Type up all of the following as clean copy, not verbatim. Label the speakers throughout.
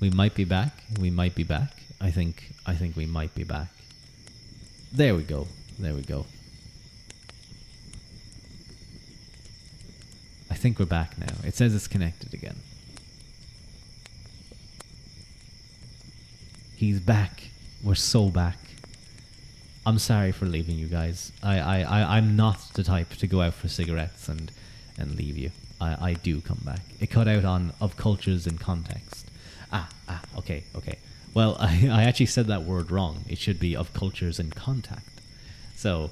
Speaker 1: We might be back. We might be back. I think we might be back. There we go. There we go. I think we're back now. It says it's connected again. He's back. We're so back. I'm sorry for leaving you guys. I'm not the type to go out for cigarettes and leave you. I do come back. It cut out on of cultures in context. Okay. Well, I actually said that word wrong. It should be of cultures in contact. So,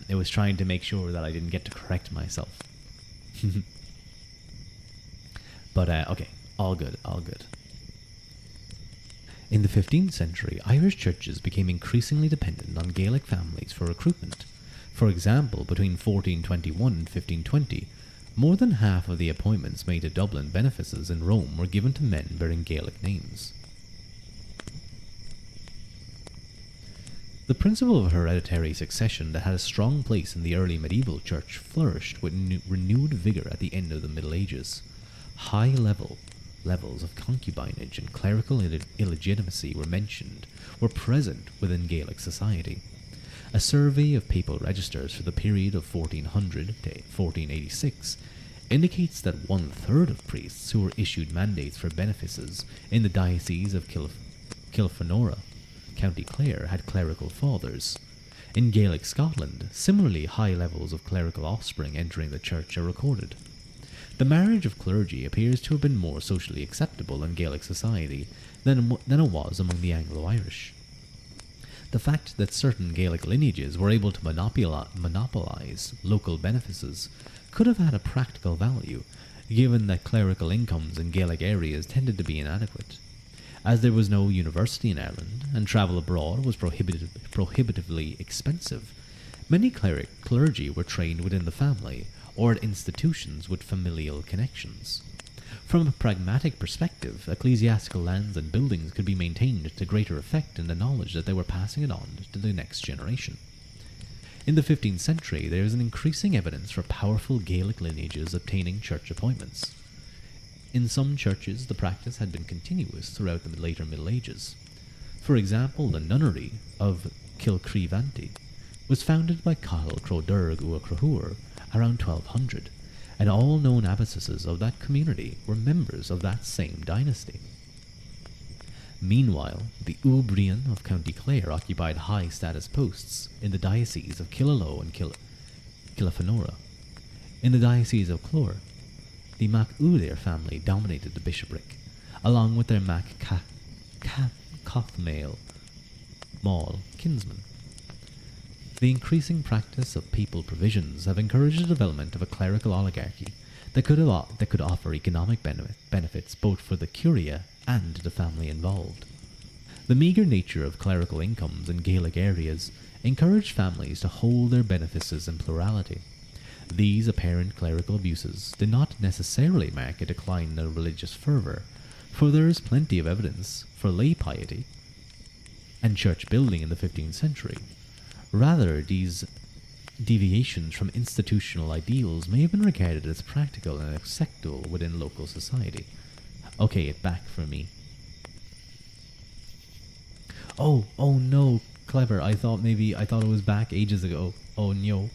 Speaker 1: it was trying to make sure that I didn't get to correct myself. But, okay. All good. In the 15th century, Irish churches became increasingly dependent on Gaelic families for recruitment. For example, between 1421 and 1520, more than half of the appointments made to Dublin benefices in Rome were given to men bearing Gaelic names. The principle of hereditary succession that had a strong place in the early medieval church flourished with renewed vigour at the end of the Middle Ages. High levels of concubinage and clerical illegitimacy were present within Gaelic society. A survey of papal registers for the period of 1400 to 1486 indicates that 1/3 of priests who were issued mandates for benefices in the diocese of Kilfenora, County Clare, had clerical fathers. In Gaelic Scotland, similarly high levels of clerical offspring entering the church are recorded. The marriage of clergy appears to have been more socially acceptable in Gaelic society than it was among the Anglo-Irish. The fact that certain Gaelic lineages were able to monopolize local benefices could have had a practical value, given that clerical incomes in Gaelic areas tended to be inadequate. As there was no university in Ireland, and travel abroad was prohibitively expensive, many clergy were trained within the family or at institutions with familial connections. From a pragmatic perspective, ecclesiastical lands and buildings could be maintained to greater effect in the knowledge that they were passing it on to the next generation. In the 15th century, there is an increasing evidence for powerful Gaelic lineages obtaining church appointments. In some churches, the practice had been continuous throughout the later Middle Ages. For example, the nunnery of Kilcreevanty was founded by Cathal Croderg Ua Crahur around 1200, and all known abbesses of that community were members of that same dynasty. Meanwhile, the Ubrian of County Clare occupied high-status posts in the diocese of Killaloe and Kilfenora. In the diocese of Clore, the MacUdair family dominated the bishopric, along with their Cothmail Mall kinsmen. The increasing practice of papal provisions have encouraged the development of a clerical oligarchy that could offer economic benefits both for the curia and the family involved. The meagre nature of clerical incomes in Gaelic areas encouraged families to hold their benefices in plurality. These apparent clerical abuses did not necessarily mark a decline in their religious fervour, for there is plenty of evidence for lay piety and church building in the 15th century. Rather, these deviations from institutional ideals may have been regarded as practical and acceptable within local society. Okay, it back for me. Oh no, clever. I thought it was back ages ago. Oh no.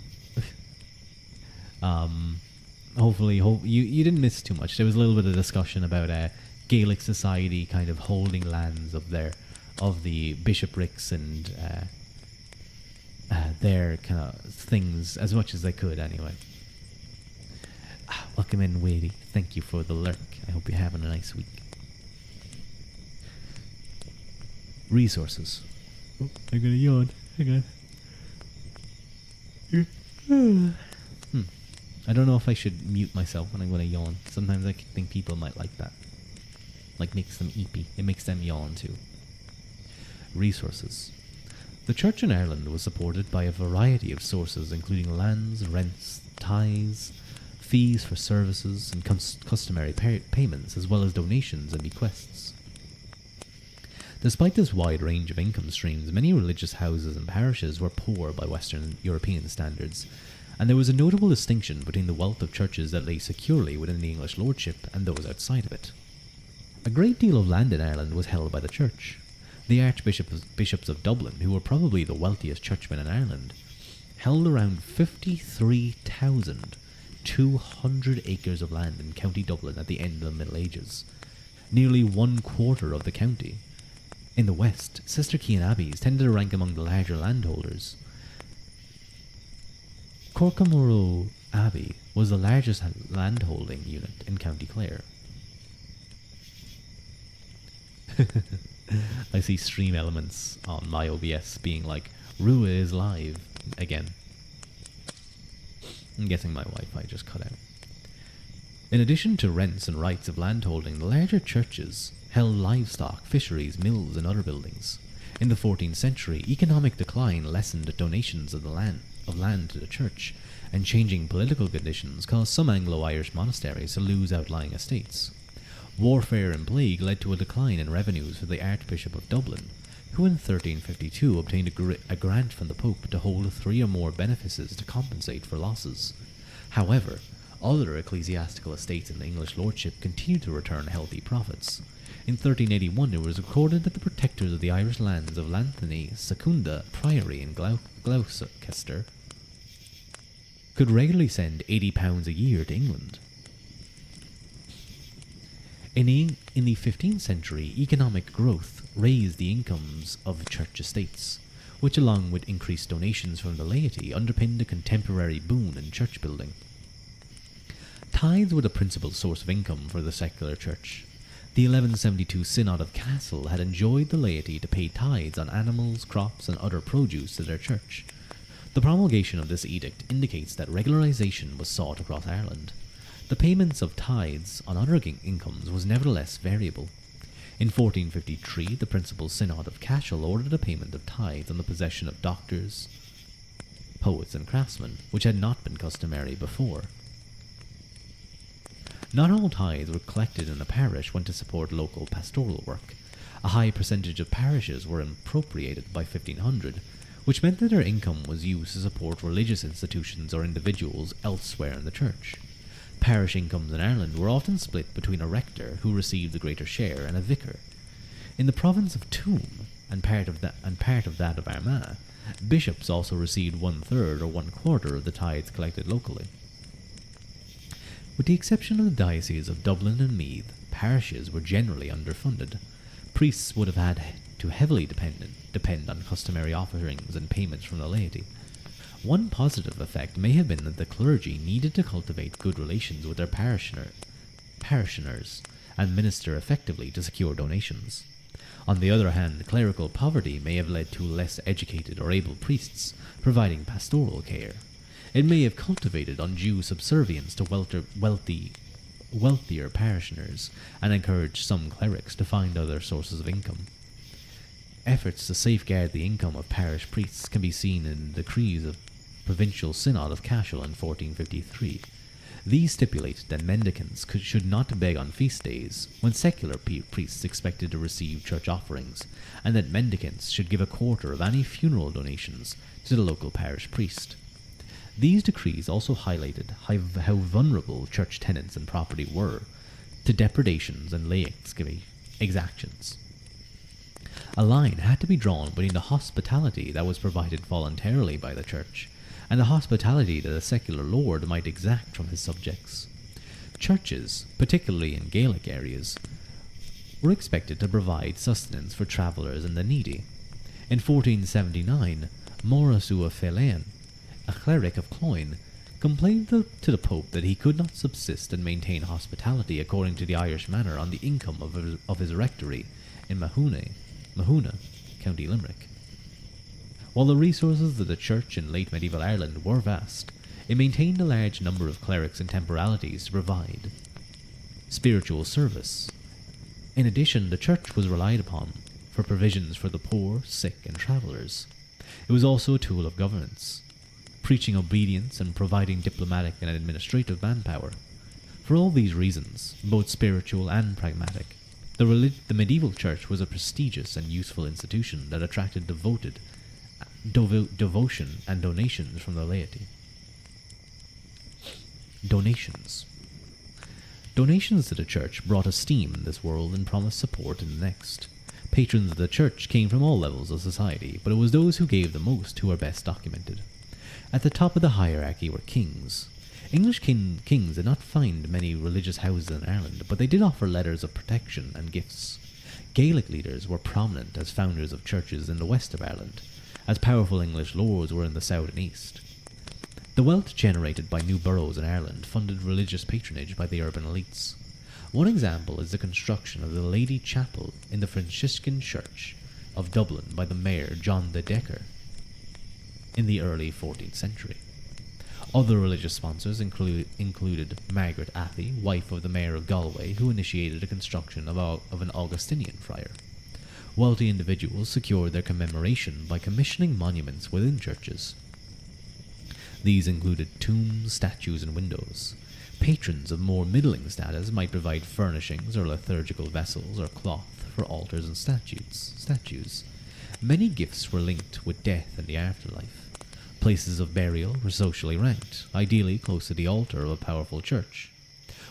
Speaker 1: Hopefully, you didn't miss too much. There was a little bit of discussion about Gaelic society kind of holding lands of the bishoprics and their kind of things as much as they could anyway. Welcome in, Wadey. Thank you for the lurk. I hope you're having a nice week. Resources. Oh, I'm gonna yawn. Hang on. I don't know if I should mute myself when I'm gonna yawn. Sometimes I think people might like that. Like makes them eepy. It makes them yawn too. Resources. The church in Ireland was supported by a variety of sources including lands, rents, tithes, fees for services and customary payments, as well as donations and bequests. Despite this wide range of income streams, many religious houses and parishes were poor by Western European standards, and there was a notable distinction between the wealth of churches that lay securely within the English lordship and those outside of it. A great deal of land in Ireland was held by the church. The Archbishops of Dublin, who were probably the wealthiest churchmen in Ireland, held around 53,200 acres of land in County Dublin at the end of the Middle Ages, nearly 1/4 of the county. In the west, Cistercian abbeys tended to rank among the larger landholders. Corcomoro Abbey was the largest landholding unit in County Clare. I see stream elements on my OBS being like, Ruadh is live again. I'm guessing my Wi-Fi just cut out. In addition to rents and rights of landholding, the larger churches held livestock, fisheries, mills, and other buildings. In the 14th century, economic decline lessened donations of land to the church, and changing political conditions caused some Anglo-Irish monasteries to lose outlying estates. Warfare and plague led to a decline in revenues for the Archbishop of Dublin, who in 1352 obtained a grant from the Pope to hold 3 or more benefices to compensate for losses. However, other ecclesiastical estates in the English lordship continued to return healthy profits. In 1381 it was recorded that the protectors of the Irish lands of Llanthony, Secunda Priory in Gloucester could regularly send £80 a year to England. In the 15th century, economic growth raised the incomes of church estates, which along with increased donations from the laity underpinned a contemporary boom in church building. Tithes were the principal source of income for the secular church. The 1172 Synod of Cashel had enjoined the laity to pay tithes on animals, crops, and other produce to their church. The promulgation of this edict indicates that regularization was sought across Ireland. The payments of tithes on other incomes was nevertheless variable. In 1453, the Principal Synod of Cashel ordered a payment of tithes on the possession of doctors, poets, and craftsmen, which had not been customary before. Not all tithes were collected in a parish went to support local pastoral work. A high percentage of parishes were appropriated by 1500, which meant that their income was used to support religious institutions or individuals elsewhere in the church. Parish incomes in Ireland were often split between a rector, who received the greater share, and a vicar. In the province of Tuam, and part of that of Armagh, bishops also received 1/3 or 1/4 of the tithes collected locally. With the exception of the dioceses of Dublin and Meath, parishes were generally underfunded. Priests would have had to heavily depend on customary offerings and payments from the laity. One positive effect may have been that the clergy needed to cultivate good relations with their parishioners and minister effectively to secure donations. On the other hand, clerical poverty may have led to less educated or able priests providing pastoral care. It may have cultivated undue subservience to wealthier parishioners and encouraged some clerics to find other sources of income. Efforts to safeguard the income of parish priests can be seen in the decrees of Provincial Synod of Cashel in 1453. These stipulated that mendicants should not beg on feast days, when secular priests expected to receive church offerings, and that mendicants should give 1/4 of any funeral donations to the local parish priest. These decrees also highlighted how vulnerable church tenants and property were to depredations and lay exactions. A line had to be drawn between the hospitality that was provided voluntarily by the church and the hospitality that a secular lord might exact from his subjects. Churches, particularly in Gaelic areas, were expected to provide sustenance for travellers and the needy. In 1479, Maurice Felaine, a cleric of Cloyne, complained to the Pope that he could not subsist and maintain hospitality according to the Irish manner on the income of his rectory in Mahuna, County Limerick. While the resources of the church in late medieval Ireland were vast, it maintained a large number of clerics and temporalities to provide spiritual service. In addition, the church was relied upon for provisions for the poor, sick, and travellers. It was also a tool of governance, preaching obedience and providing diplomatic and administrative manpower. For all these reasons, both spiritual and pragmatic, the medieval church was a prestigious and useful institution that attracted devotion and donations from the laity. Donations. Donations to the church brought esteem in this world and promised support in the next. Patrons of the church came from all levels of society, but it was those who gave the most who are best documented. At the top of the hierarchy were kings. English kings did not find many religious houses in Ireland, but they did offer letters of protection and gifts. Gaelic leaders were prominent as founders of churches in the west of Ireland, as powerful English lords were in the south and east. The wealth generated by new boroughs in Ireland funded religious patronage by the urban elites. One example is the construction of the Lady Chapel in the Franciscan Church of Dublin by the mayor John de Decker in the early 14th century. Other religious sponsors included Margaret Athy, wife of the mayor of Galway, who initiated the construction of an Augustinian friar. Wealthy individuals secured their commemoration by commissioning monuments within churches. These included tombs, statues, and windows. Patrons of more middling status might provide furnishings or liturgical vessels or cloth for altars and statues. Many gifts were linked with death and the afterlife. Places of burial were socially ranked, ideally close to the altar of a powerful church.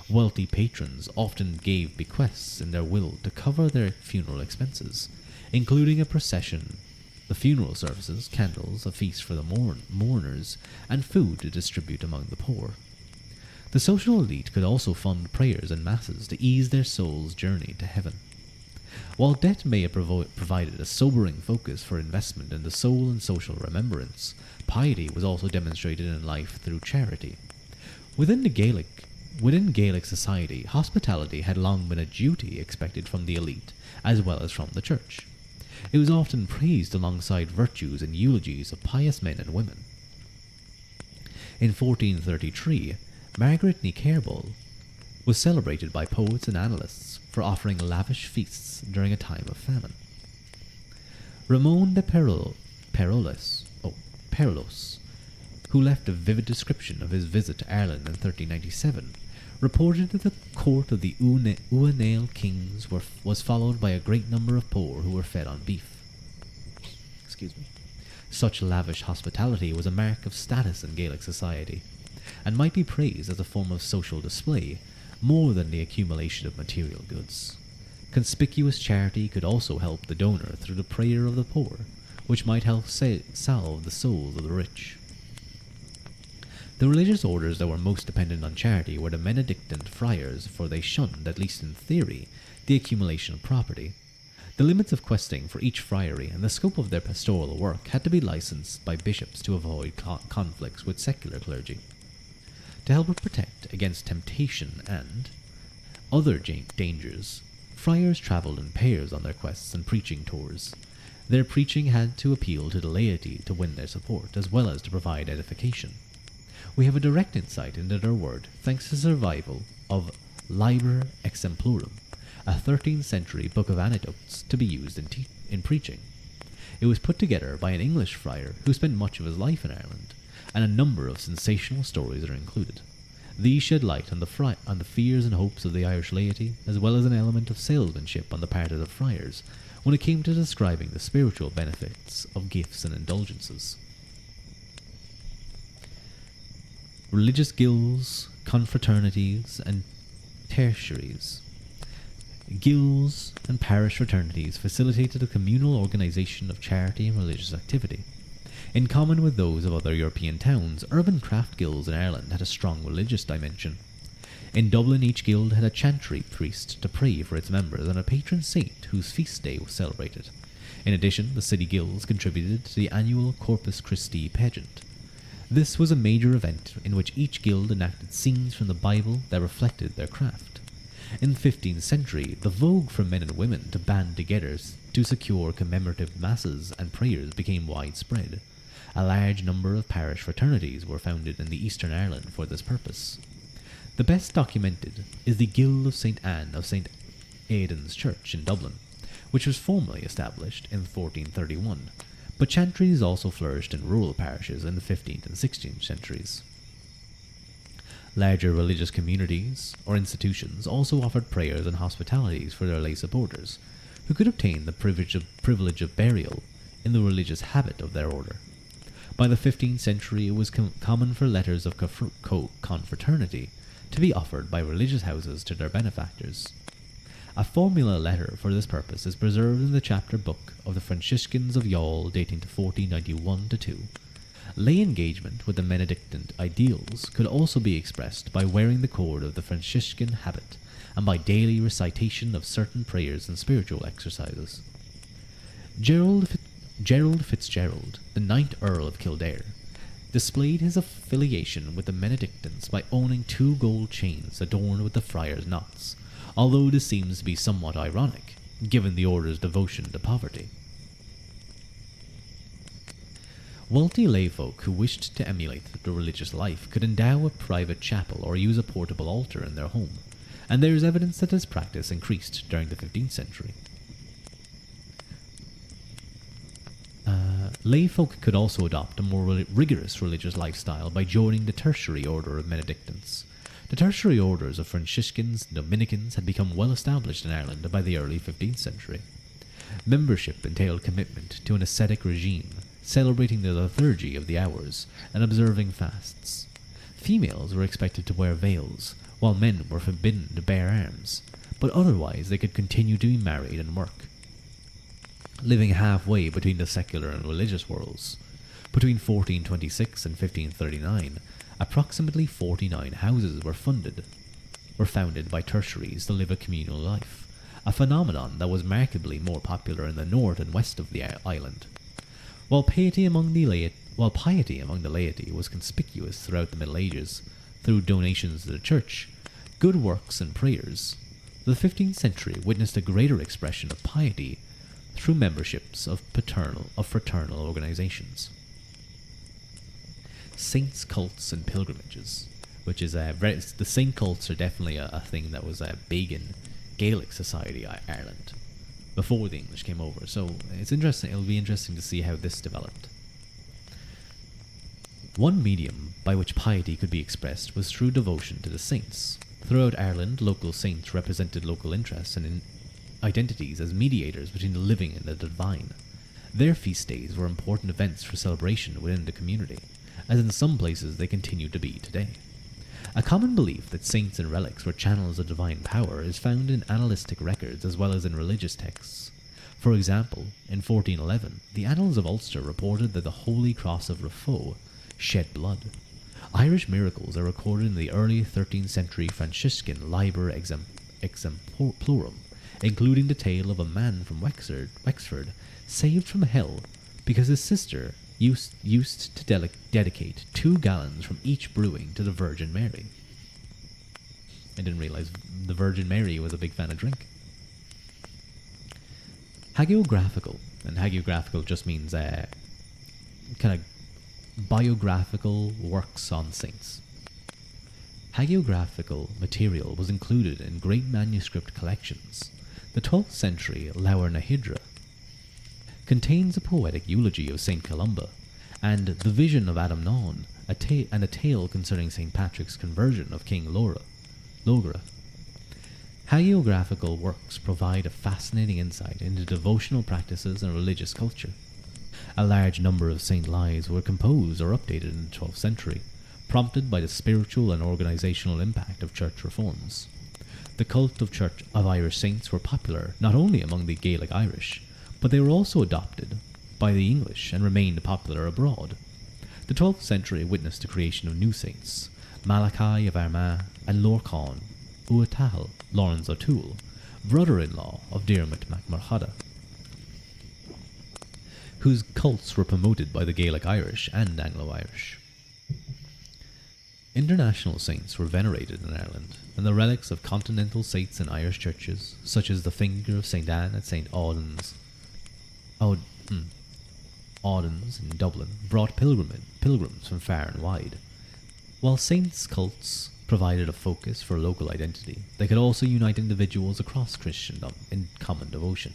Speaker 1: Wealthy patrons often gave bequests in their will to cover their funeral expenses, including a procession, the funeral services, candles, a feast for the mourners, and food to distribute among the poor. The social elite could also fund prayers and masses to ease their soul's journey to heaven. While debt may have provided a sobering focus for investment in the soul and social remembrance, piety was also demonstrated in life through charity. Within Gaelic society, hospitality had long been a duty expected from the elite, as well as from the church. It was often praised alongside virtues and eulogies of pious men and women. In 1433, Margaret ní Carball was celebrated by poets and annalists for offering lavish feasts during a time of famine. Ramon de Perollos, who left a vivid description of his visit to Ireland in 1397, reported that the court of the Uanale kings was followed by a great number of poor who were fed on beef. Such lavish hospitality was a mark of status in Gaelic society, and might be praised as a form of social display more than the accumulation of material goods. Conspicuous charity could also help the donor through the prayer of the poor, which might help salve the souls of the rich. The religious orders that were most dependent on charity were the Benedictine friars, for they shunned, at least in theory, the accumulation of property. The limits of questing for each friary and the scope of their pastoral work had to be licensed by bishops to avoid conflicts with secular clergy. To help protect against temptation and other dangers, friars travelled in pairs on their quests and preaching tours. Their preaching had to appeal to the laity to win their support, as well as to provide edification. We have a direct insight into their word thanks to the survival of Liber Exemplorum, a 13th century book of anecdotes to be used in preaching. It was put together by an English friar who spent much of his life in Ireland, and a number of sensational stories are included. These shed light on the fears and hopes of the Irish laity, as well as an element of salesmanship on the part of the friars when it came to describing the spiritual benefits of gifts and indulgences. Religious guilds, confraternities, and tertiaries. Guilds and parish fraternities facilitated the communal organization of charity and religious activity. In common with those of other European towns, urban craft guilds in Ireland had a strong religious dimension. In Dublin, each guild had a chantry priest to pray for its members and a patron saint whose feast day was celebrated. In addition, the city guilds contributed to the annual Corpus Christi pageant. This was a major event in which each guild enacted scenes from the Bible that reflected their craft. In the 15th century, the vogue for men and women to band together to secure commemorative masses and prayers became widespread. A large number of parish fraternities were founded in the Eastern Ireland for this purpose. The best documented is the Guild of St. Anne of St. Aidan's Church in Dublin, which was formally established in 1431, but chantries also flourished in rural parishes in the 15th and 16th centuries. Larger religious communities or institutions also offered prayers and hospitalities for their lay supporters, who could obtain the privilege of burial in the religious habit of their order. By the 15th century, it was common for letters of confraternity to be offered by religious houses to their benefactors. A formula letter for this purpose is preserved in the chapter book of the Franciscans of Youghal dating to 1491-2. Lay engagement with the Benedictine ideals could also be expressed by wearing the cord of the Franciscan habit and by daily recitation of certain prayers and spiritual exercises. Gerald Fitzgerald, the 9th Earl of Kildare, displayed his affiliation with the Benedictines by owning 2 gold chains adorned with the friars' knots, although this seems to be somewhat ironic, given the order's devotion to poverty. Wealthy layfolk who wished to emulate the religious life could endow a private chapel or use a portable altar in their home, and there is evidence that this practice increased during the 15th century. Layfolk could also adopt a more rigorous religious lifestyle by joining the tertiary order of Benedictines. The tertiary orders of Franciscans and Dominicans had become well established in Ireland by the early 15th century. Membership entailed commitment to an ascetic regime, celebrating the liturgy of the hours, and observing fasts. Females were expected to wear veils, while men were forbidden to bear arms, but otherwise they could continue to be married and work. Living halfway between the secular and religious worlds, between 1426 and 1539, approximately 49 houses were founded by tertiaries to live a communal life, a phenomenon that was markedly more popular in the north and west of the island. While piety among the laity was conspicuous throughout the Middle Ages, through donations to the church, good works and prayers, the 15th century witnessed a greater expression of piety through memberships of fraternal organizations. Saints' cults and pilgrimages, which is the saint cults are definitely a thing that was big in Gaelic society, Ireland, before the English came over. So it's interesting. It'll be interesting to see how this developed. One medium by which piety could be expressed was through devotion to the saints. Throughout Ireland, local saints represented local interests and identities as mediators between the living and the divine. Their feast days were important events for celebration within the community, as in some places they continue to be today. A common belief that saints and relics were channels of divine power is found in annalistic records as well as in religious texts. For example, in 1411, the Annals of Ulster reported that the Holy Cross of Raphoe shed blood. Irish miracles are recorded in the early 13th century Franciscan Liber Exemplorum, including the tale of a man from Wexford saved from hell because his sister used to dedicate 2 gallons from each brewing to the Virgin Mary. I didn't realize the Virgin Mary was a big fan of drink. Hagiographical, and hagiographical just means kind of biographical works on saints. Hagiographical material was included in great manuscript collections. The 12th century Lower Nahidra contains a poetic eulogy of Saint Columba, and the vision of Adam Non, and a tale concerning Saint Patrick's conversion of King Logra. Hagiographical works provide a fascinating insight into devotional practices and religious culture. A large number of saint lives were composed or updated in the 12th century, prompted by the spiritual and organizational impact of church reforms. The cult of Irish saints were popular not only among the Gaelic Irish, but they were also adopted by the English and remained popular abroad. The 12th century witnessed the creation of new saints, Malachi of Armagh and Lorcan Uatahal, Lawrence O'Toole, brother-in-law of Diarmait MacMurchada, whose cults were promoted by the Gaelic Irish and Anglo-Irish. International saints were venerated in Ireland, and the relics of continental saints in Irish churches, such as the finger of St. Anne at St. Audens in Dublin, brought pilgrims from far and wide. While saints' cults provided a focus for local identity, they could also unite individuals across Christendom in common devotion.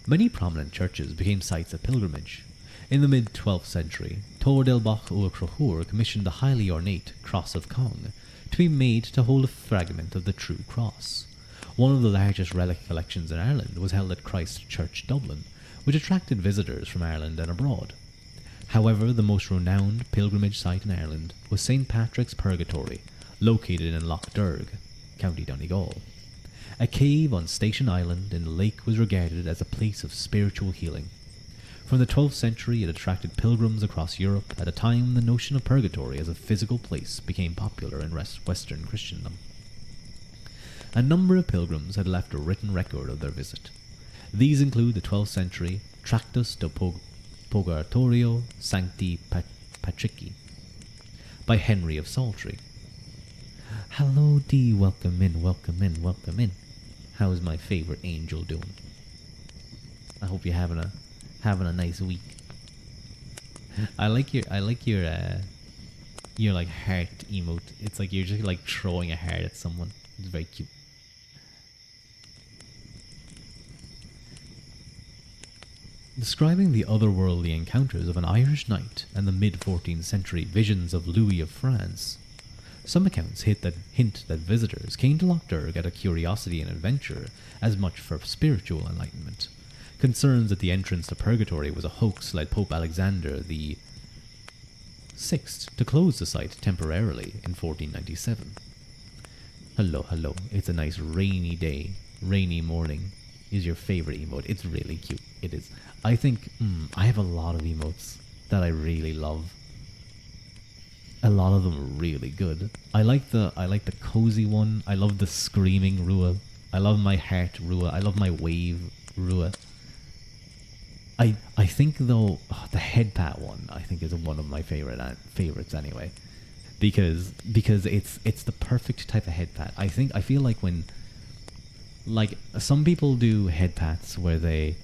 Speaker 1: Many prominent churches became sites of pilgrimage. In the mid-12th century, Tor del Bach Ua Crochur commissioned the highly ornate Cross of Cong to be made to hold a fragment of the true cross. One of the largest relic collections in Ireland was held at Christ Church, Dublin, which attracted visitors from Ireland and abroad. However, the most renowned pilgrimage site in Ireland was St. Patrick's Purgatory, located in Loch Derg, County Donegal. A cave on Station Island in the lake was regarded as a place of spiritual healing. From the 12th century, it attracted pilgrims across Europe at a time the notion of purgatory as a physical place became popular in Western Christendom. A number of pilgrims had left a written record of their visit. These include the 12th century Tractus de Purgatorio Sancti Patrici by Henry of Saltrey. Hello, Dee, welcome in, welcome in, welcome in. How's my favourite angel doing? I hope you're having a nice week. I like your like heart emote. It's like you're just like throwing a heart at someone. It's very cute. Describing the otherworldly encounters of an Irish knight and the mid-14th century visions of Louis of France, some accounts hint that visitors came to Loch Derg out of curiosity and adventure as much for spiritual enlightenment. Concerns that the entrance to purgatory was a hoax led Pope Alexander the Sixth to close the site temporarily in 1497. Hello, hello. It's a nice rainy day. Rainy morning is your favorite emote. It's really cute. It is. I think I have a lot of emotes that I really love. A lot of them are really good. I like the cozy one. I love the screaming Ruadh. I love my heart Ruadh. I love my wave Ruadh. I think though the head pat one I think is one of my favorites anyway, because it's the perfect type of head pat. I feel like when like some people do head pats where they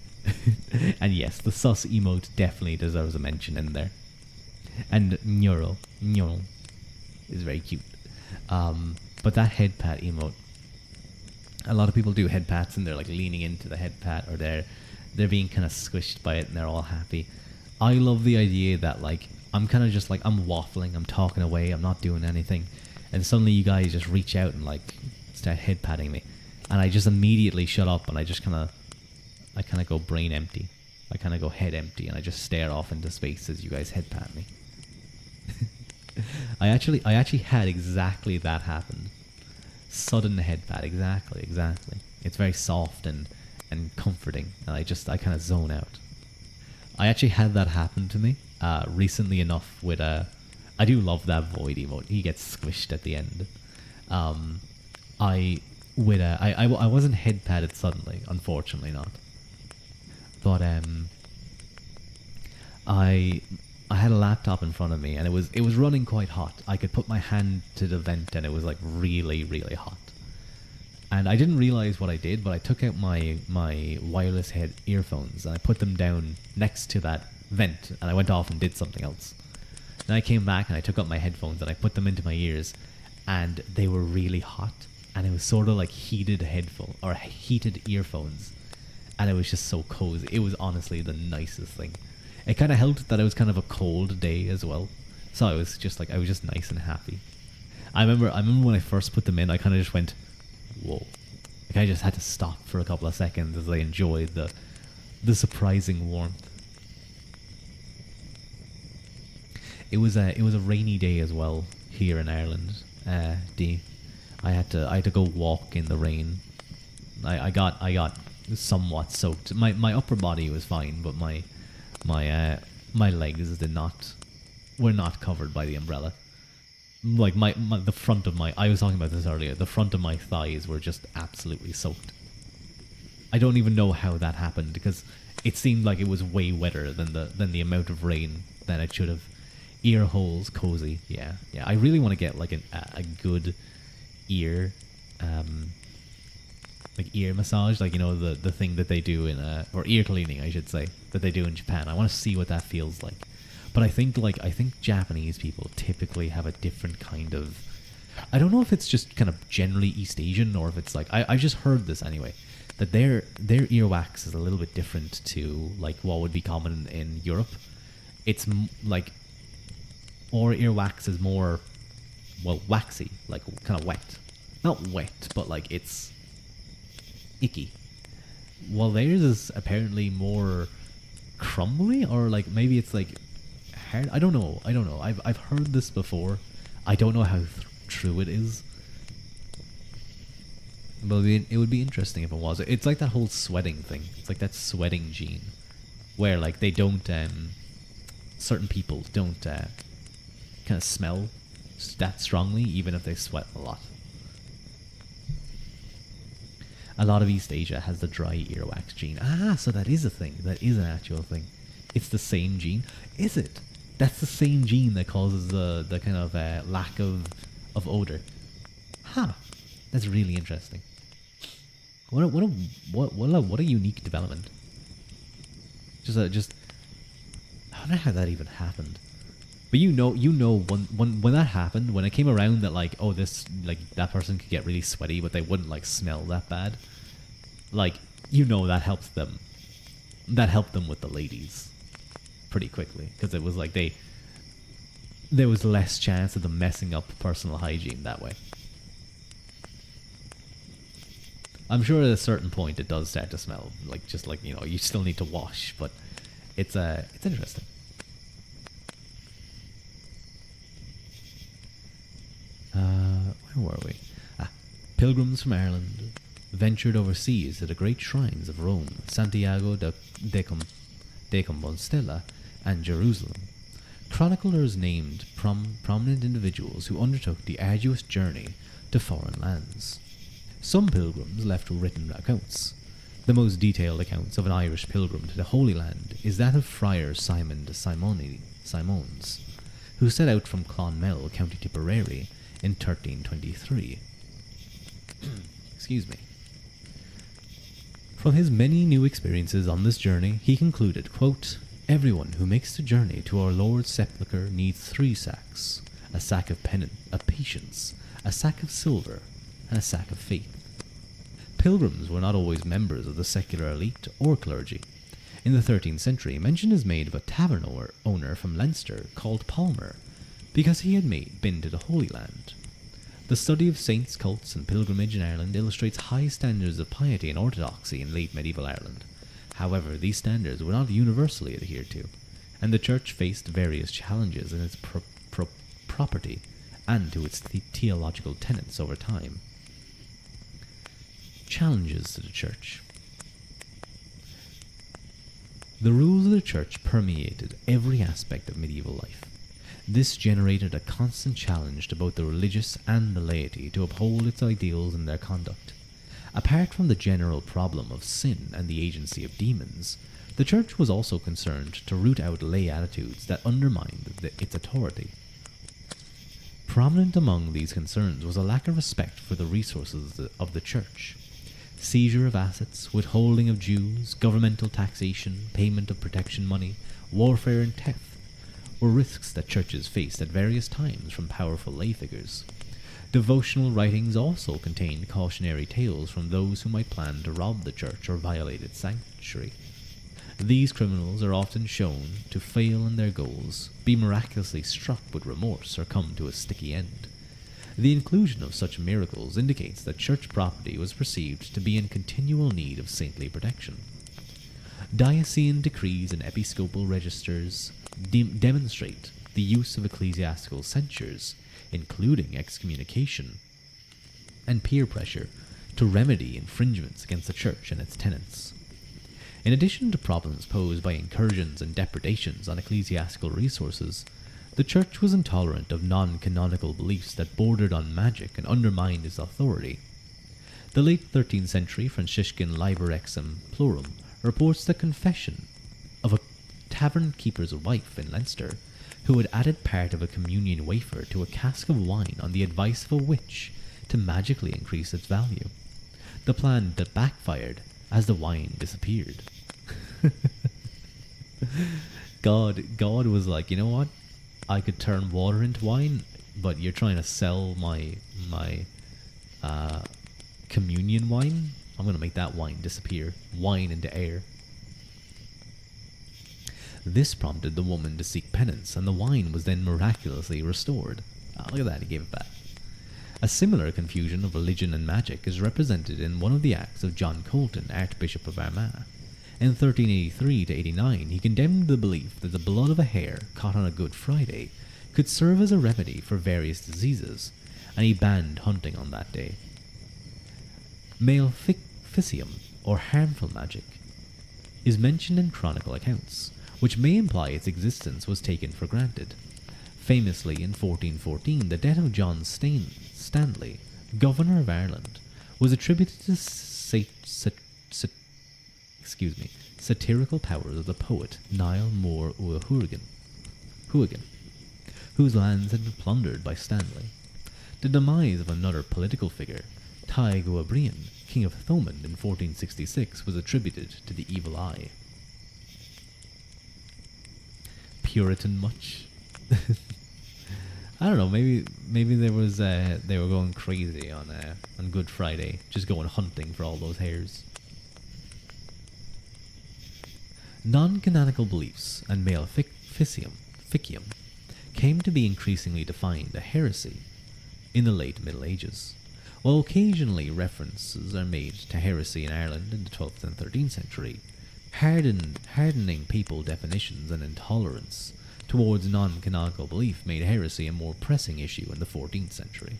Speaker 1: and yes, the sus emote definitely deserves a mention in there. And Nyoro is very cute. But that head pat emote, a lot of people do head pats and they're like leaning into the head pat, or they're being kind of squished by it and they're all happy. I love the idea that like I'm kind of just like I'm waffling, I'm talking away, I'm not doing anything, and suddenly you guys just reach out and like start head patting me, and I just immediately shut up and I kind of go brain empty. I kind of go head empty and I just stare off into space as you guys head pat me. I actually had exactly that happen. Sudden head pat, exactly. It's very soft and comforting, and I kind of zone out. I actually had that happen to me recently enough with I do love that void emote. He gets squished at the end. I wasn't head patted suddenly, unfortunately not. But I had a laptop in front of me and it was running quite hot. I could put my hand to the vent and it was like really, really hot. And I didn't realize what I did, but I took out my wireless head earphones and I put them down next to that vent and I went off and did something else. Then I came back and I took out my headphones and I put them into my ears and they were really hot, and it was sort of like heated earphones, and it was just so cozy. It was honestly the nicest thing. It kind of helped that it was kind of a cold day as well, so I was just nice and happy. I remember when I first put them in, I kind of just went, whoa. Like I just had to stop for a couple of seconds as I enjoyed the surprising warmth. It was a rainy day as well here in Ireland. I had to go walk in the rain. I got somewhat soaked. My upper body was fine, but my legs were not covered by the umbrella. Like the front of my, I was talking about this earlier, the front of my thighs were just absolutely soaked. I don't even know how that happened, because it seemed like it was way wetter than the amount of rain that it should have. Ear holes, cozy, yeah. I really want to get like a good ear, like ear massage, like, you know, the thing that they do or ear cleaning, I should say, that they do in Japan. I want to see what that feels like. But I think Japanese people typically have a different kind of, I don't know if it's just kind of generally East Asian, or if it's like, I've just heard this anyway, that their earwax is a little bit different to like what would be common in Europe. It's like, or earwax is more, well, waxy, like kind of wet. Not wet, but like it's icky. While theirs is apparently more crumbly, or like maybe it's like hard. I don't know. I've heard this before. I don't know true it is. But it would be interesting if it was. It's like that whole sweating thing. It's like that sweating gene, where like they don't, certain people don't kind of smell that strongly, even if they sweat a lot. A lot of East Asia has the dry earwax gene. Ah, so that is a thing. That is an actual thing. It's the same gene. Is it? That's the same gene that causes the kind of lack of odor. Huh. That's really interesting. What a unique development. Just I don't know how that even happened. But you know when that happened, when it came around that like, oh, this, like, that person could get really sweaty but they wouldn't like smell that bad. Like, that helped them. That helped them with the ladies pretty quickly, because it was like there was less chance of them messing up personal hygiene that way. I'm sure at a certain point it does start to smell like, just like, you still need to wash, but it's interesting. Where were we? Pilgrims from Ireland ventured overseas to the great shrines of Rome, Santiago de Compostela, and Jerusalem. Chroniclers named prominent individuals who undertook the arduous journey to foreign lands. Some pilgrims left written accounts. The most detailed accounts of an Irish pilgrim to the Holy Land is that of Friar Simon de Simons, who set out from Clonmel, County Tipperary, in 1323. Excuse me. From his many new experiences on this journey, he concluded, quote, "Everyone who makes the journey to our Lord's sepulchre needs 3 sacks, a sack of patience, a sack of silver, and a sack of faith." Pilgrims were not always members of the secular elite or clergy. In the 13th century, mention is made of a tavern owner from Leinster called Palmer, because he had been to the Holy Land. The study of saints' cults and pilgrimage in Ireland illustrates high standards of piety and orthodoxy in late medieval Ireland. However, these standards were not universally adhered to, and the Church faced various challenges in its property and to its theological tenets over time. Challenges to the Church. The rules of the Church permeated every aspect of medieval life. This generated a constant challenge to both the religious and the laity to uphold its ideals in their conduct. Apart from the general problem of sin and the agency of demons, the Church was also concerned to root out lay attitudes that undermined its authority. Prominent among these concerns was a lack of respect for the resources of the Church. Seizure of assets, withholding of dues, governmental taxation, payment of protection money, warfare and theft were risks that churches faced at various times from powerful lay figures. Devotional writings also contained cautionary tales from those who might plan to rob the church or violate its sanctuary. These criminals are often shown to fail in their goals, be miraculously struck with remorse, or come to a sticky end. The inclusion of such miracles indicates that church property was perceived to be in continual need of saintly protection. Diocesan decrees and episcopal registers demonstrate the use of ecclesiastical censures, including excommunication and peer pressure, to remedy infringements against the Church and its tenets. In addition to problems posed by incursions and depredations on ecclesiastical resources, the Church was intolerant of non-canonical beliefs that bordered on magic and undermined its authority. The late 13th century Franciscan Liber Exum Plurum reports the confession of a tavern keeper's wife in Leinster, who had added part of a communion wafer to a cask of wine on the advice of a witch to magically increase its value. The plan that backfired as the wine disappeared. God was like, you know what? I could turn water into wine, but you're trying to sell my communion wine? I'm going to make that wine disappear. Wine into air. This prompted the woman to seek penance, and the wine was then miraculously restored. Look at that, he gave it back. A similar confusion of religion and magic is represented in one of the acts of John Colton, Archbishop of Armagh. In 1383-89, he condemned the belief that the blood of a hare caught on a Good Friday could serve as a remedy for various diseases, and he banned hunting on that day. Maleficium, or harmful magic, is mentioned in chronicle accounts, which may imply its existence was taken for granted. Famously, in 1414, the death of John Stanley, governor of Ireland, was attributed to satirical powers of the poet Niall Mór Uahuagan, whose lands had been plundered by Stanley. The demise of another political figure, Taig Uabrian, king of Thomond in 1466, was attributed to the evil eye. Puritan much? I don't know. Maybe there was they were going crazy on Good Friday, just going hunting for all those hares. Non-canonical beliefs and maleficium came to be increasingly defined a heresy in the late Middle Ages. While occasionally references are made to heresy in Ireland in the 12th and 13th century, hardening papal definitions and intolerance towards non-canonical belief made heresy a more pressing issue in the 14th century.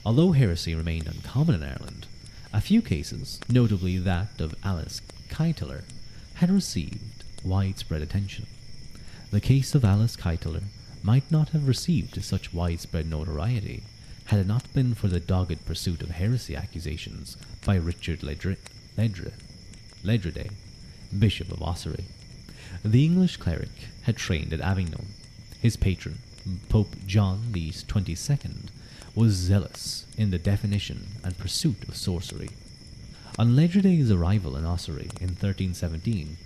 Speaker 1: Although heresy remained uncommon in Ireland, a few cases, notably that of Alice Keiteler, had received widespread attention. The case of Alice Keiteler might not have received such widespread notoriety had it not been for the dogged pursuit of heresy accusations by Richard Ledrede, Bishop of Ossory. The English cleric had trained at Avignon. His patron, Pope John the 22nd, was zealous in the definition and pursuit of sorcery. On Ledrede's arrival in Ossory in 1317,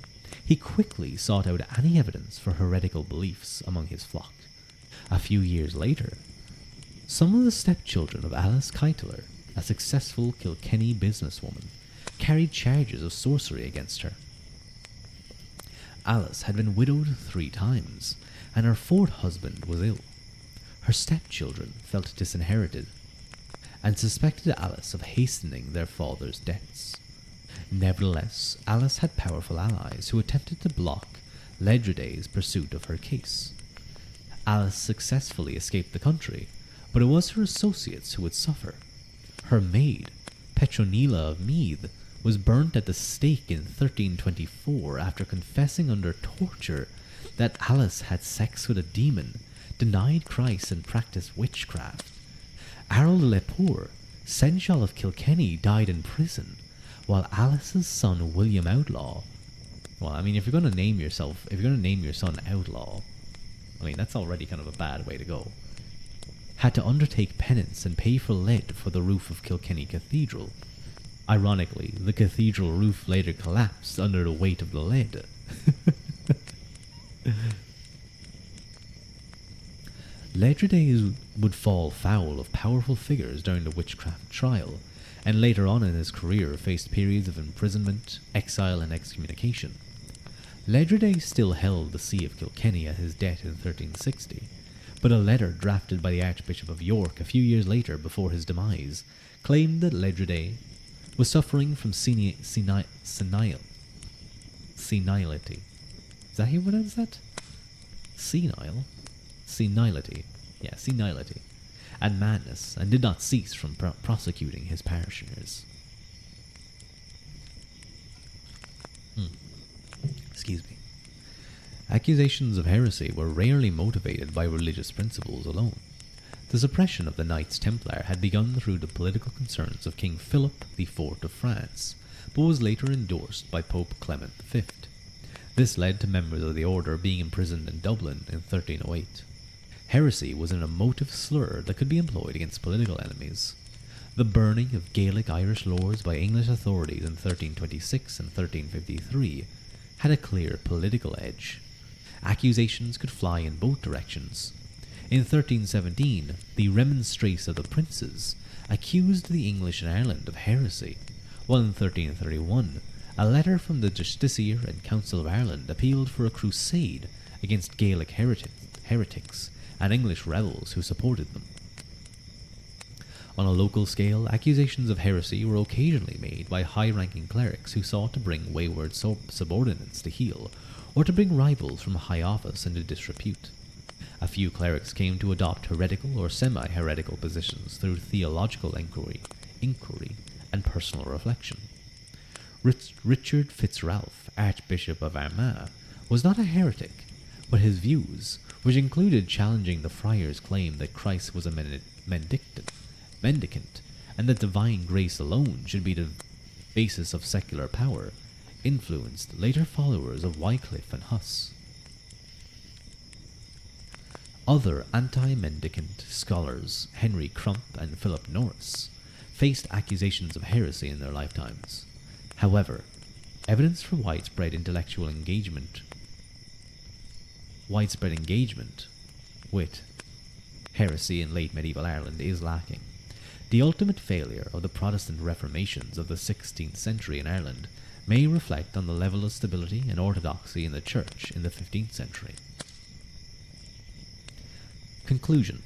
Speaker 1: he quickly sought out any evidence for heretical beliefs among his flock. A few years later, some of the stepchildren of Alice Keiteler, a successful Kilkenny businesswoman, carried charges of sorcery against her. Alice had been widowed 3 times, and her 4th husband was ill. Her stepchildren felt disinherited, and suspected Alice of hastening their father's debts. Nevertheless, Alice had powerful allies who attempted to block Ledrede's pursuit of her case. Alice successfully escaped the country, but it was her associates who would suffer. Her maid, Petronilla of Meath, was burnt at the stake in 1324 after confessing under torture that Alice had sex with a demon, denied Christ, and practiced witchcraft. Harold Lepore, seneschal of Kilkenny, died in prison, while Alice's son William Outlaw. Well, I mean, if you're going to name your son Outlaw, I mean, that's already kind of a bad way to go. Had to undertake penance and pay for lead for the roof of Kilkenny Cathedral. Ironically, the cathedral roof later collapsed under the weight of the lead. Ledrede would fall foul of powerful figures during the witchcraft trial, and later on in his career faced periods of imprisonment, exile, and excommunication. Ledrede still held the See of Kilkenny at his death in 1360, but a letter drafted by the Archbishop of York a few years later before his demise claimed that Ledrede was suffering from senility. Is that how you pronounce that? Senility. Yeah, senility. And madness, and did not cease from prosecuting his parishioners. Excuse me. Accusations of heresy were rarely motivated by religious principles alone. The suppression of the Knights Templar had begun through the political concerns of King Philip IV of France, but was later endorsed by Pope Clement V. This led to members of the order being imprisoned in Dublin in 1308. Heresy was an emotive slur that could be employed against political enemies. The burning of Gaelic Irish lords by English authorities in 1326 and 1353 had a clear political edge. Accusations could fly in both directions. In 1317, the Remonstrance of the Princes accused the English in Ireland of heresy, while in 1331, a letter from the Justiciar and Council of Ireland appealed for a crusade against Gaelic heretics and English rebels who supported them. On a local scale, accusations of heresy were occasionally made by high-ranking clerics who sought to bring wayward subordinates to heel, or to bring rivals from high office into disrepute. A few clerics came to adopt heretical or semi-heretical positions through theological inquiry, and personal reflection. Richard Fitzralph, Archbishop of Armagh, was not a heretic, but his views, which included challenging the friars' claim that Christ was a mendicant, and that divine grace alone should be the basis of secular power, influenced later followers of Wycliffe and Huss. Other anti-mendicant scholars, Henry Crump and Philip Norris, faced accusations of heresy in their lifetimes. However, evidence for widespread engagement with heresy in late medieval Ireland is lacking. The ultimate failure of the Protestant Reformations of the 16th century in Ireland may reflect on the level of stability and orthodoxy in the Church in the 15th century. Conclusion.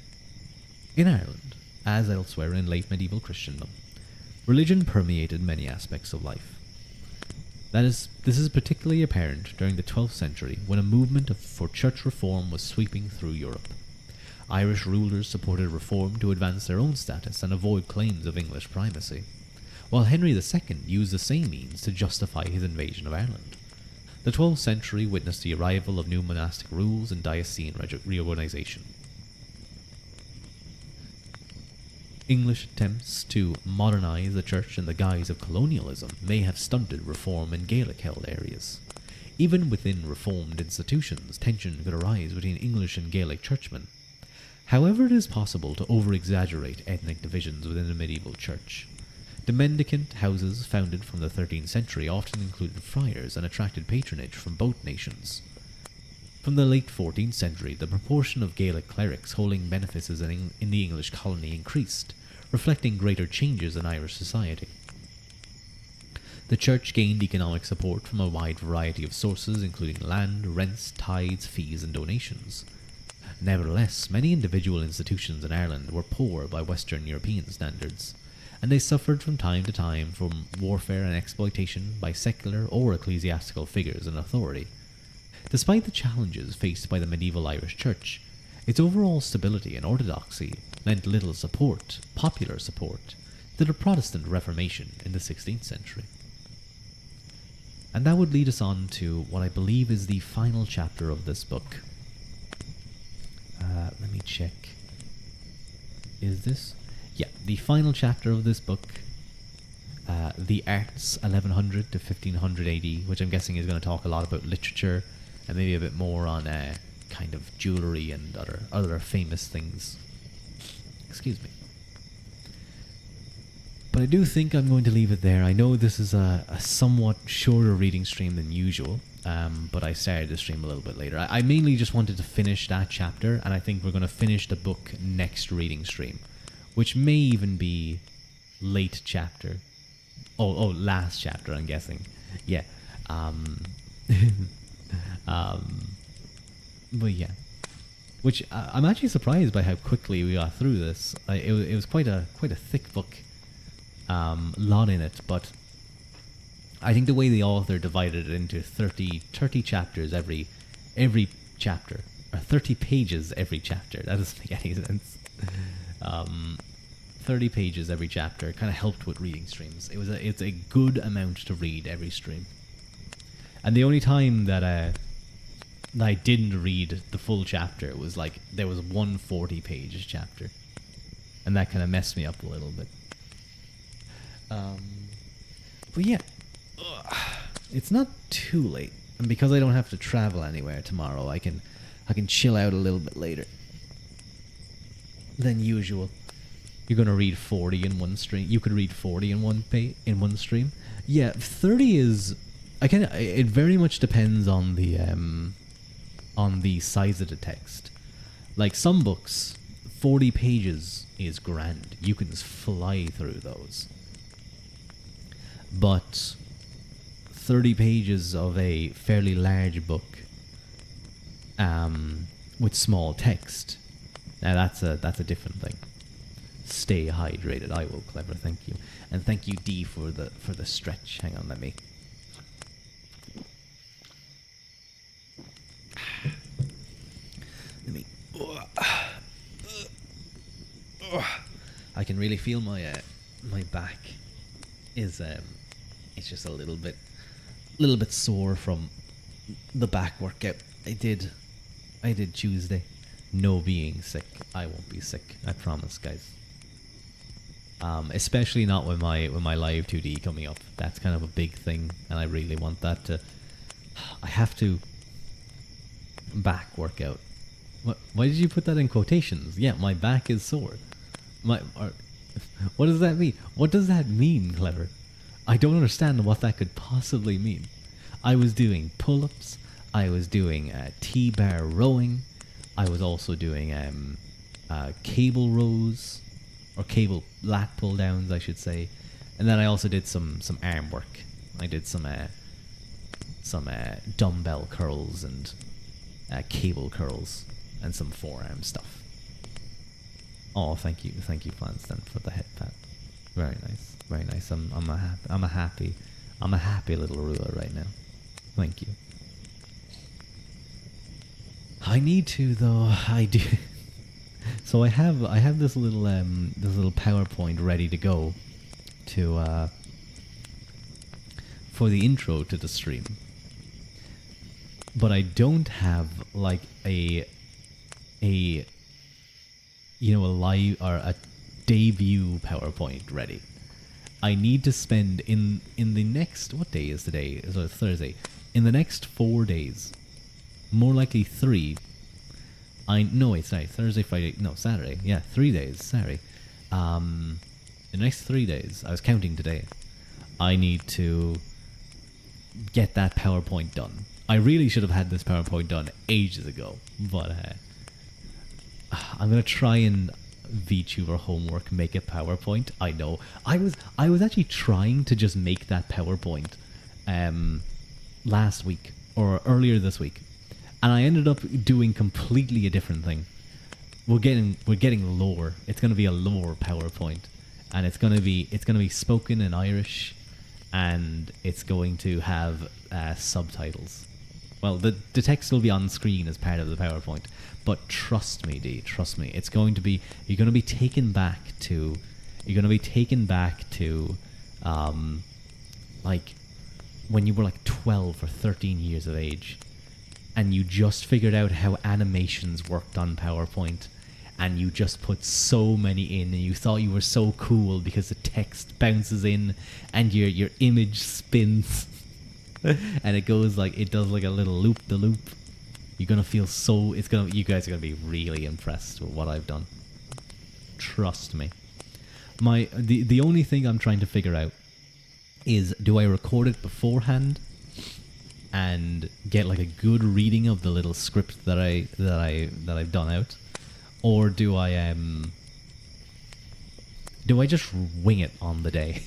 Speaker 1: In Ireland, as elsewhere in late medieval Christendom, religion permeated many aspects of life. This is particularly apparent during the 12th century, when a movement for church reform was sweeping through Europe. Irish rulers supported reform to advance their own status and avoid claims of English primacy, while Henry II used the same means to justify his invasion of Ireland. The 12th century witnessed the arrival of new monastic rules and diocesan reorganization. English attempts to modernize the church in the guise of colonialism may have stunted reform in Gaelic-held areas. Even within reformed institutions, tension could arise between English and Gaelic churchmen. However, it is possible to over-exaggerate ethnic divisions within the medieval church. The mendicant houses founded from the 13th century often included friars and attracted patronage from both nations. From the late 14th century, the proportion of Gaelic clerics holding benefices in the English colony increased, reflecting greater changes in Irish society. The church gained economic support from a wide variety of sources, including land, rents, tithes, fees, and donations. Nevertheless, many individual institutions in Ireland were poor by Western European standards, and they suffered from time to time from warfare and exploitation by secular or ecclesiastical figures in authority. Despite the challenges faced by the medieval Irish Church, its overall stability and orthodoxy lent little popular support, to the Protestant Reformation in the 16th century. And that would lead us on to what I believe is the final chapter of this book. Let me check. Is this? Yeah, the final chapter of this book, The Arts 1100 to 1500 AD, which I'm guessing is going to talk a lot about literature and maybe a bit more on kind of jewellery and other famous things. Excuse me. But I do think I'm going to leave it there. I know this is a somewhat shorter reading stream than usual, but I started the stream a little bit later. I mainly just wanted to finish that chapter, and I think we're going to finish the book next reading stream, which may even be late chapter. Last chapter, I'm guessing. Yeah. But yeah. Which I'm actually surprised by how quickly we got through this. It was quite a thick book. Lot in it, but I think the way the author divided it into 30 chapters every chapter, or 30 pages every chapter, that doesn't make any sense. 30 pages every chapter kind of helped with reading streams. It's a good amount to read every stream. And the only time that I didn't read the full chapter was like there was one 40-page chapter, and that kind of messed me up a little bit. But yeah, it's not too late, and because I don't have to travel anywhere tomorrow, I can chill out a little bit later than usual. You're gonna read 40 in one stream. You could read 40 in one stream. Yeah, 30 is. It very much depends on the size of the text. Like some books, 40 pages is grand. You can just fly through those. But 30 pages of a fairly large book, with small text, now that's a different thing. Stay hydrated. I will, clever. Thank you, and thank you, D, for the stretch. Hang on, let me. really feel my back is it's just a little bit sore from the back workout I did Tuesday. No being sick. I won't be sick. I promise, guys. Especially not with my live 2D coming up. That's kind of a big thing, and I really want that to. I have to back workout. Why did you put that in quotations? Yeah, my back is sore. What does that mean? What does that mean, Clever? I don't understand what that could possibly mean. I was doing pull-ups. I was doing T-bar rowing. I was also doing cable rows, or cable lat pull downs, I should say. And then I also did some arm work. I did some dumbbell curls and cable curls and some forearm stuff. Oh, thank you, Flanston, for the head pat. Very nice, very nice. I'm a happy little ruler right now. Thank you. I need to though. I do. So I have this little PowerPoint ready to go to for the intro to the stream. But I don't have like a live or a debut PowerPoint ready. I need to spend in the next, what day is today? Is it Thursday? In the next 4 days, more likely 3. No, it's not Thursday, Friday, no, Saturday. Yeah, 3 days. Sorry. The next 3 days, I was counting today. I need to get that PowerPoint done. I really should have had this PowerPoint done ages ago, but I'm gonna try and VTuber homework make a PowerPoint. I know. I was actually trying to just make that PowerPoint last week or earlier this week, and I ended up doing completely a different thing. We're getting lore. It's gonna be a lore PowerPoint, and it's gonna be spoken in Irish, and it's going to have subtitles. Well, the text will be on screen as part of the PowerPoint, but trust me, D, trust me, it's going to be, you're going to be taken back to, like, when you were like 12 or 13 years of age, and you just figured out how animations worked on PowerPoint, and you just put so many in, and you thought you were so cool because the text bounces in, and your image spins. And it goes like, it does like a little loop-the-loop. You're gonna feel so, you guys are gonna be really impressed with what I've done. Trust me. The only thing I'm trying to figure out is, do I record it beforehand and get like a good reading of the little script that I've done out, or do I just wing it on the day?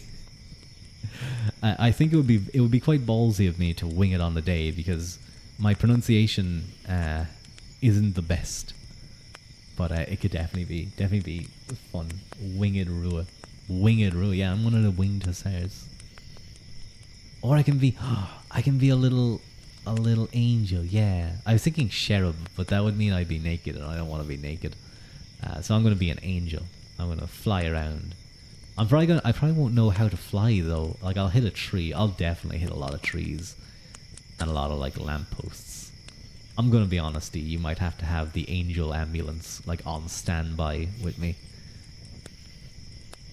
Speaker 1: I think it would be quite ballsy of me to wing it on the day, because my pronunciation isn't the best, but it could definitely be fun. Winged Ruadh. Yeah, I'm one of the winged hussars. Or I can be a little angel. Yeah, I was thinking cherub, but that would mean I'd be naked, and I don't want to be naked. So I'm gonna be an angel. I'm gonna fly around. I probably won't know how to fly though. Like, I'll hit a tree. I'll definitely hit a lot of trees and a lot of like lampposts. I'm gonna be honest, you might have to have the angel ambulance like on standby with me.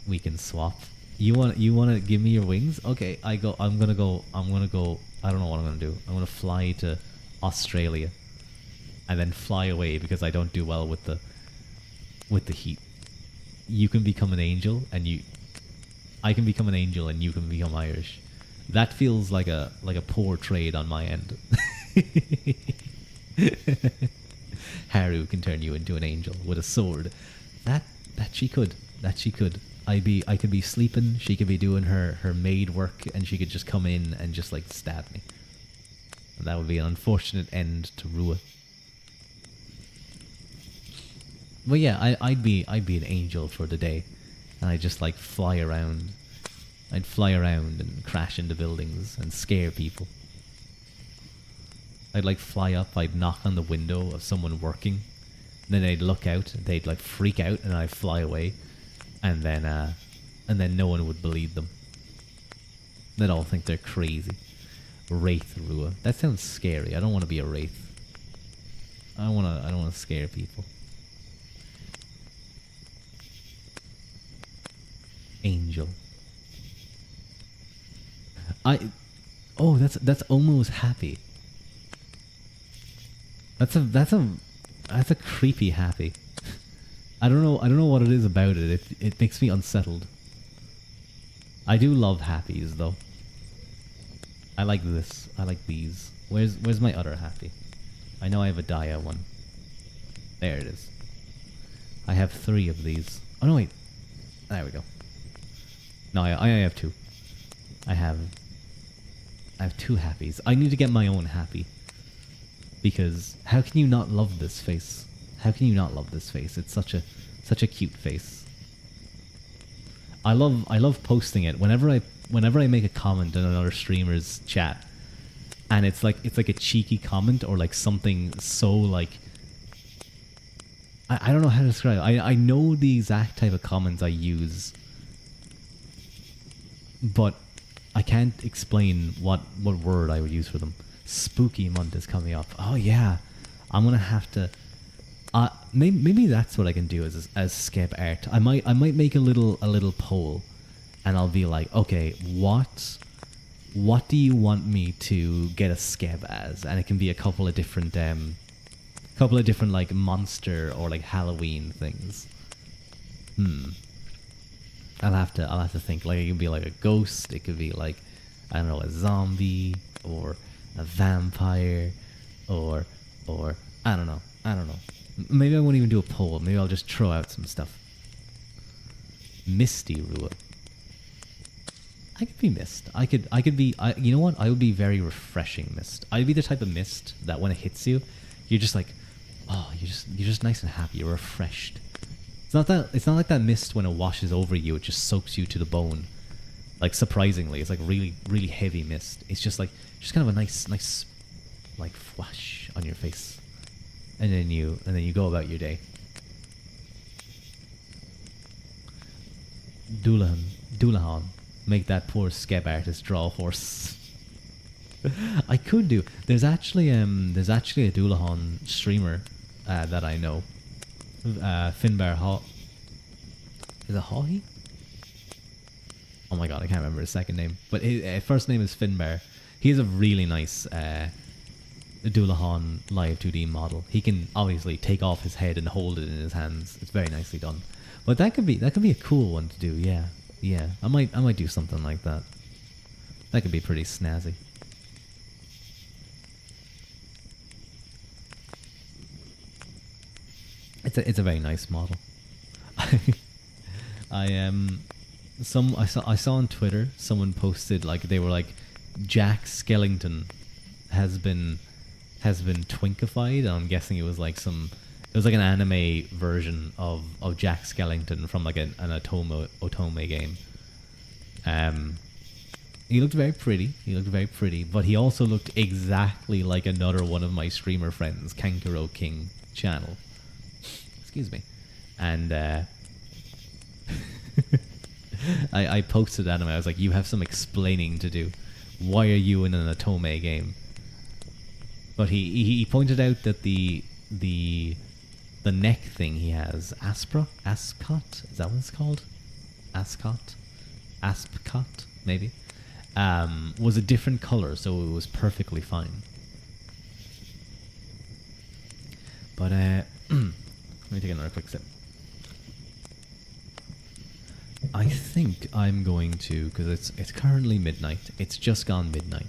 Speaker 1: We can swap. You want to give me your wings? Okay, I'm gonna go. I don't know what I'm gonna do. I'm gonna fly to Australia and then fly away, because I don't do well with the heat. You can become an angel, and I can become an angel, and you can become Irish. That feels like a poor trade on my end. Haru can turn you into an angel with a sword. That she could. I could be sleeping. She could be doing her maid work, and she could just come in and just like stab me. And that would be an unfortunate end to Ruadh. But yeah, I'd be an angel for the day, and I'd just like fly around. I'd fly around and crash into buildings and scare people. I'd like fly up, I'd knock on the window of someone working, and then they'd look out, and they'd like freak out, and I'd fly away. and then no one would believe them. They'd all think they're crazy. Wraith Rua. That sounds scary. I don't want to be a wraith. I don't want to scare people. Angel. Oh, that's almost happy. That's a creepy happy. I don't know what it is about it. It makes me unsettled. I do love happies though. I like this. I like these. Where's my other happy? I know I have a Dia one. There it is. I have 3 of these. Oh no, wait. There we go. No, I have 2. I have 2 happies. I need to get my own happy. Because how can you not love this face? How can you not love this face? It's such a cute face. I love posting it whenever I make a comment in another streamer's chat, and it's like a cheeky comment or like something so like I don't know how to describe it. I know the exact type of comments I use, but I can't explain what word I would use for them. Spooky month is coming up. Oh yeah, I'm gonna have to. Maybe that's what I can do as skep art. I might make a little poll, and I'll be like, okay, what do you want me to get a skeb as? And it can be a couple of different like monster or like Halloween things. I'll have to think. Like it could be like a ghost. It could be like, I don't know, a zombie or a vampire or I don't know. Maybe I won't even do a poll. Maybe I'll just throw out some stuff. Misty Rua. I could be mist. I could be. You know what? I would be very refreshing mist. I'd be the type of mist that when it hits you, you're just like, oh, you're just nice and happy. You're refreshed. It's not like that mist when it washes over you. It just soaks you to the bone. Like surprisingly, it's like really really heavy mist. It's just kind of a nice like flash on your face. And then you go about your day. Doulahan, make that poor skeb artist draw a horse. I could do. There's actually a Doulahan streamer that I know. Finbar Haw. Is it Hawhy? Oh my god, I can't remember his second name. But his first name is Finbar. He has a really nice Doulahan live 2D model. He can obviously take off his head and hold it in his hands. It's very nicely done. But that could be a cool one to do. Yeah. I might do something like that. That could be pretty snazzy. It's a very nice model. I saw on Twitter someone posted like they were like Jack Skellington has been twinkified. I'm guessing it was like an anime version of Jack Skellington from like an Otome game. He looked very pretty, but he also looked exactly like another one of my streamer friends, Kankuro King channel. Excuse me. And I posted anime. I was like, you have some explaining to do. Why are you in an Otome game? But he pointed out that the neck thing he has, Ascot? Is that what it's called? Ascot, maybe, was a different color, so it was perfectly fine. But let me take another quick sip. I think I'm going to, because it's currently midnight. It's just gone midnight.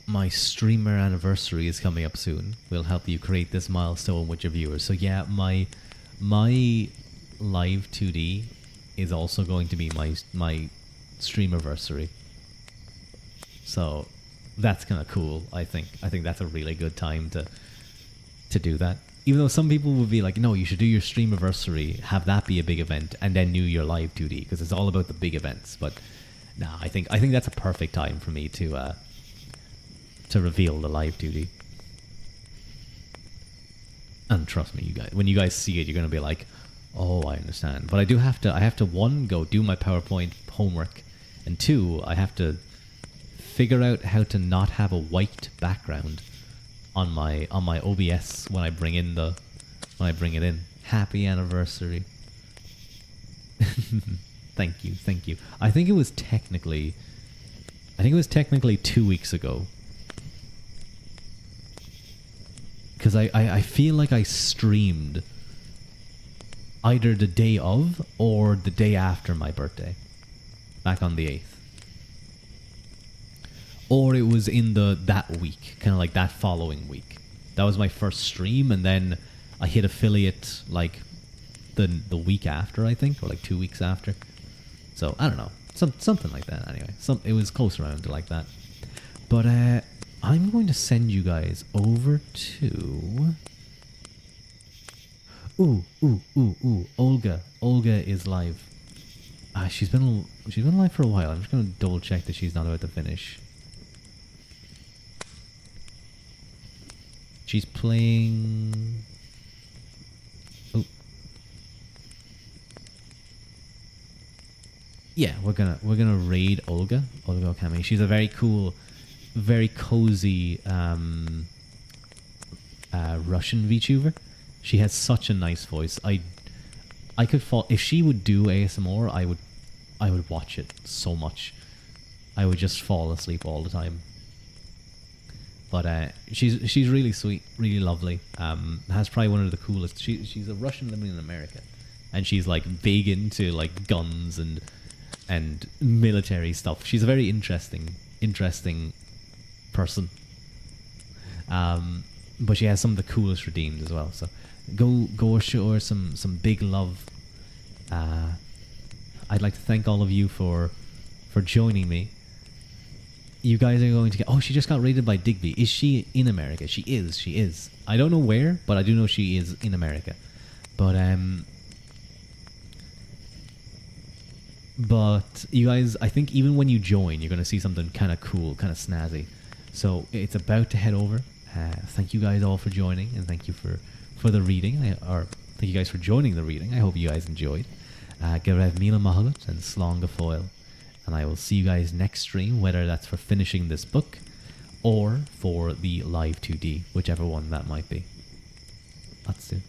Speaker 1: My streamer anniversary is coming up soon. We'll help you create this milestone with your viewers. So yeah, my live 2D is also going to be my streamerversary. So that's kind of cool. I think that's a really good time to do that. Even though some people would be like, no, you should do your streamiversary, have that be a big event, and then do your live 2D because it's all about the big events. But nah, I think that's a perfect time for me to reveal the live 2D. And trust me, you guys, when you guys see it, you're gonna be like, "Oh, I understand." But I have to one, go do my PowerPoint homework, and two, I have to figure out how to not have a white background on my OBS when I bring in the when I bring it in. Happy anniversary. Thank you, thank you. I think it was technically 2 weeks ago. Because I feel like I streamed either the day of or the day after my birthday. Back on the 8th. Or it was in that week, kind of like that following week. That was my first stream, and then I hit affiliate like the week after, I think, or like 2 weeks after. So I don't know, something like that. Anyway, it was close around to like that. But I'm going to send you guys over to. Ooh. Olga is live. She's been live for a while. I'm just going to double check that she's not about to finish. She's playing. Oh. Yeah, we're gonna raid Olga Okami. She's a very cool, very cozy Russian VTuber. She has such a nice voice. I could fall if she would do ASMR. I would watch it so much. I would just fall asleep all the time. But she's really sweet, really lovely. Has probably one of the coolest. She's a Russian living in America, and she's like big into like guns and military stuff. She's a very interesting person. But she has some of the coolest redeems as well. So go show her some big love. I'd like to thank all of you for joining me. You guys are going to get. Oh, she just got raided by Digby. Is she in America? She is. I don't know where, but I do know she is in America. But you guys, I think even when you join, you're going to see something kind of cool, kind of snazzy. So it's about to head over. Thank you guys all for joining, and thank you for the reading. Thank you guys for joining the reading. I hope you guys enjoyed. Gerev Mila Mahalut and Slonga Foil. And I will see you guys next stream, whether that's for finishing this book or for the live 2D, whichever one that might be. That's it.